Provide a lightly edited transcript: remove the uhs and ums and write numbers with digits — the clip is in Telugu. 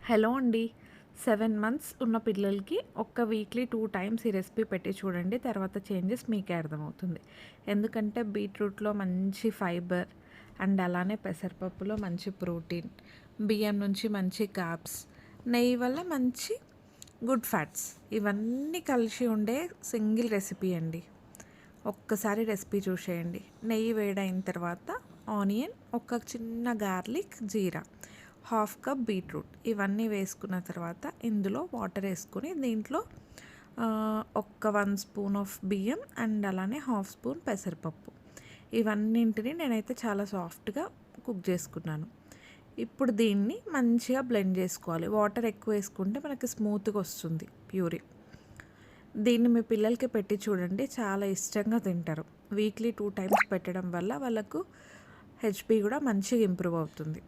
హలో అండి. 7 మంత్స్ ఉన్న పిల్లలకి వీక్లీ 2 టైమ్స్ ఈ రెసిపీ పెట్టి చూడండి. తర్వాత చేంజెస్ మీకే అర్థమవుతుంది. ఎందుకంటే బీట్రూట్‌లో మంచి ఫైబర్ అండ్ అలానే పెసరపప్పులో మంచి ప్రోటీన్, బియ్యం నుంచి మంచి కార్బ్స్, నెయ్యి వల్ల మంచి గుడ్ ఫ్యాట్స్ ఇవన్నీ కలిసి ఉండే సింగిల్ రెసిపీ అండి. ఒక్కసారి రెసిపీ చూసేయండి. నెయ్యి వేడైన తర్వాత ఆనియన్, ఒక చిన్న గార్లిక్, జీరా, హాఫ్ కప్ బీట్రూట్ ఇవన్నీ వేసుకున్న తర్వాత ఇందులో వాటర్ వేసుకొని దీంట్లో ఒక 1 స్పూన్ ఆఫ్ బియ్యం అండ్ అలానే హాఫ్ స్పూన్ పెసరపప్పు ఇవన్నింటిని నేనైతే చాలా సాఫ్ట్గా కుక్ చేసుకున్నాను. ఇప్పుడు దీన్ని మంచిగా బ్లెండ్ చేసుకోవాలి. వాటర్ ఎక్కువ వేసుకుంటే మనకి స్మూత్గా వస్తుంది ప్యూరీ. దీన్ని మీ పిల్లలకి పెట్టి చూడండి, చాలా ఇష్టంగా తింటారు. వీక్లీ 2 టైమ్స్ పెట్టడం వల్ల వాళ్ళకు హెచ్పి కూడా మంచిగా ఇంప్రూవ్ అవుతుంది.